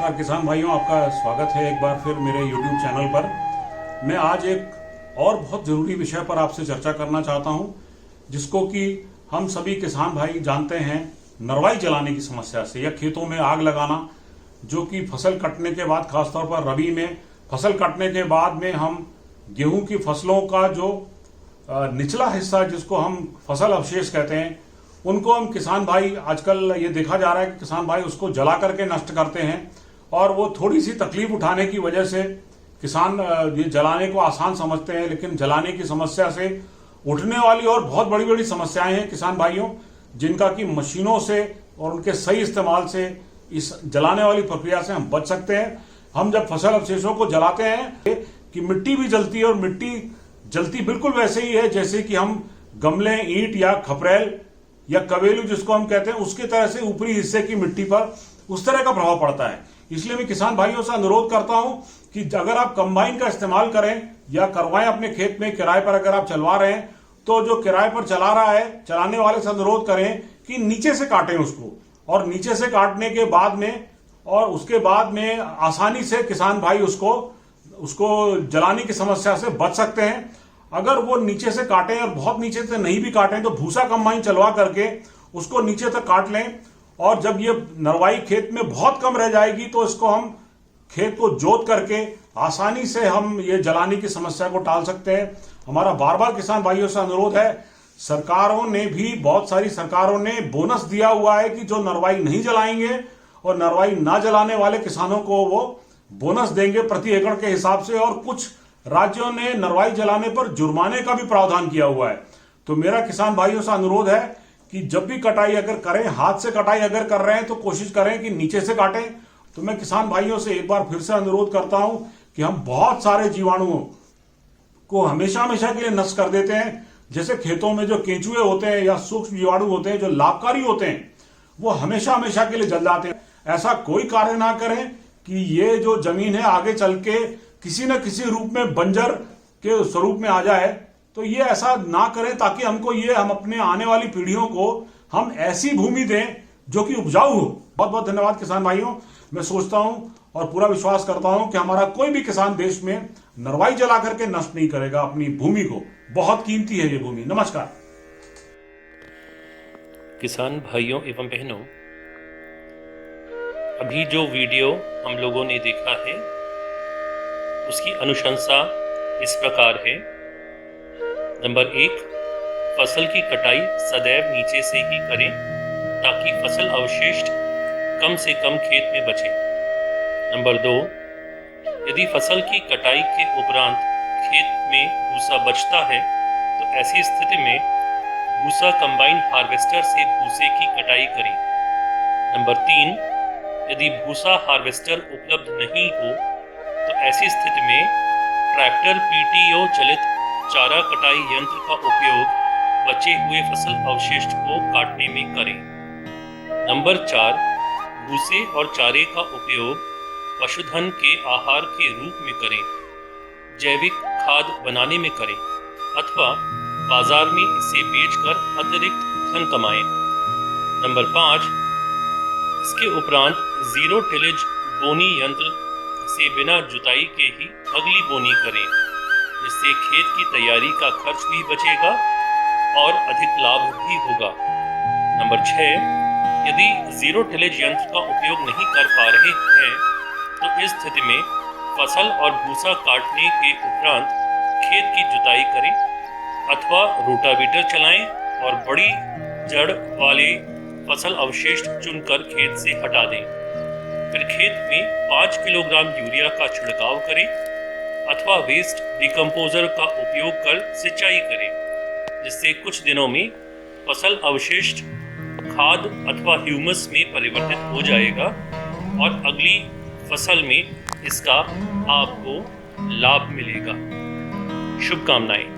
नमस्कार किसान भाइयों, आपका स्वागत है एक बार फिर मेरे YouTube चैनल पर। मैं आज एक और बहुत ज़रूरी विषय पर आपसे चर्चा करना चाहता हूं, जिसको कि हम सभी किसान भाई जानते हैं, नरवाई जलाने की समस्या से या खेतों में आग लगाना, जो कि फसल कटने के बाद, खासतौर पर रबी में फसल कटने के बाद में हम गेहूं की फसलों का जो निचला हिस्सा, जिसको हम फसल अवशेष कहते हैं, उनको हम किसान भाई, आजकल ये देखा जा रहा है कि किसान भाई उसको जला करके नष्ट करते हैं। और वो थोड़ी सी तकलीफ उठाने की वजह से किसान ये जलाने को आसान समझते हैं, लेकिन जलाने की समस्या से उठने वाली और बहुत बड़ी बड़ी समस्याएं हैं किसान भाइयों, जिनका कि मशीनों से और उनके सही इस्तेमाल से इस जलाने वाली प्रक्रिया से हम बच सकते हैं। हम जब फसल अवशेषों को जलाते हैं कि मिट्टी भी जलती है, और मिट्टी जलती बिल्कुल वैसे ही है जैसे कि हम गमले, ईंट या खपरेल या कवेलू जिसको हम कहते हैं, उसके तरह से ऊपरी हिस्से की मिट्टी पर उस तरह का प्रभाव पड़ता है। इसलिए मैं किसान भाइयों से अनुरोध करता हूं कि अगर आप कंबाइन का इस्तेमाल करें या करवाएं अपने खेत में, किराए पर अगर आप चलवा रहे हैं, तो जो किराए पर चला रहा है, चलाने वाले से अनुरोध करें कि नीचे से काटें उसको, और नीचे से काटने के बाद में और उसके बाद में आसानी से किसान भाई उसको जलाने की समस्या से बच सकते हैं। अगर वो नीचे से काटें और बहुत नीचे से नहीं भी काटें तो भूसा कंबाइन चलवा करके उसको नीचे तक काट लें, और जब ये नरवाई खेत में बहुत कम रह जाएगी तो इसको हम खेत को जोत करके आसानी से हम ये जलाने की समस्या को टाल सकते हैं। हमारा बार बार किसान भाइयों से अनुरोध है, सरकारों ने भी, बहुत सारी सरकारों ने बोनस दिया हुआ है कि जो नरवाई नहीं जलाएंगे और नरवाई ना जलाने वाले किसानों को वो बोनस देंगे प्रति एकड़ के हिसाब से, और कुछ राज्यों ने नरवाई जलाने पर जुर्माने का भी प्रावधान किया हुआ है। तो मेरा किसान भाइयों से अनुरोध है कि जब भी कटाई अगर करें, हाथ से कटाई अगर कर रहे हैं तो कोशिश करें कि नीचे से काटें। तो मैं किसान भाइयों से एक बार फिर से अनुरोध करता हूं कि हम बहुत सारे जीवाणुओं को हमेशा हमेशा के लिए नष्ट कर देते हैं। जैसे खेतों में जो केंचुए होते हैं या सूक्ष्म जीवाणु होते हैं जो लाभकारी होते हैं, वो हमेशा हमेशा के लिए जल जाते हैं। ऐसा कोई कार्य ना करें कि ये जो जमीन है आगे चल के किसी न किसी रूप में बंजर के स्वरूप में आ जाए। तो ये ऐसा ना करें, ताकि हम अपने आने वाली पीढ़ियों को हम ऐसी भूमि दें जो कि उपजाऊ हो। बहुत बहुत धन्यवाद किसान भाइयों। मैं सोचता हूं और पूरा विश्वास करता हूं कि हमारा कोई भी किसान देश में नरवाई जला करके नष्ट नहीं करेगा अपनी भूमि को। बहुत कीमती है ये भूमि। नमस्कार किसान भाइयों एवं बहनों, अभी जो वीडियो हम लोगों ने देखा है उसकी अनुशंसा इस प्रकार है। नंबर 1, फसल की कटाई सदैव नीचे से ही करें ताकि फसल अवशेष कम से कम खेत में बचे। नंबर 2, यदि फसल की कटाई के उपरांत खेत में भूसा बचता है तो ऐसी स्थिति में भूसा कंबाइन हार्वेस्टर से भूसे की कटाई करें। नंबर 3, यदि भूसा हार्वेस्टर उपलब्ध नहीं हो तो ऐसी स्थिति में ट्रैक्टर पीटीओ चलित चारा कटाई यंत्र का उपयोग बचे हुए फसल अवशेष को काटने में करें। नंबर 4, भूसे और चारे का उपयोग पशुधन के आहार के रूप में करें, जैविक खाद बनाने में करें, अथवा बाजार में इसे बेचकर अतिरिक्त धन कमाएं। नंबर 5, इसके उपरांत जीरो टिलेज बोनी यंत्र से बिना जुताई के ही अगली बोनी करें, जिससे खेत की तैयारी का खर्च भी बचेगा और अधिक लाभ भी होगा। नंबर 6, यदि जीरो टिलेज यंत्र का उपयोग नहीं कर पा रहे हैं तो इस स्थिति में फसल और भूसा काटने के उपरांत खेत की जुताई करें अथवा रोटावेटर चलाएं और बड़ी जड़ वाले फसल अवशेष चुनकर खेत से हटा दें। फिर खेत में 5 किलोग्राम यूरिया का छिड़काव करें अथवा वेस्ट डिकम्पोजर का उपयोग कर सिंचाई करें, जिससे कुछ दिनों में फसल अवशेष खाद अथवा ह्यूमस में परिवर्तित हो जाएगा और अगली फसल में इसका आपको लाभ मिलेगा। शुभकामनाएं।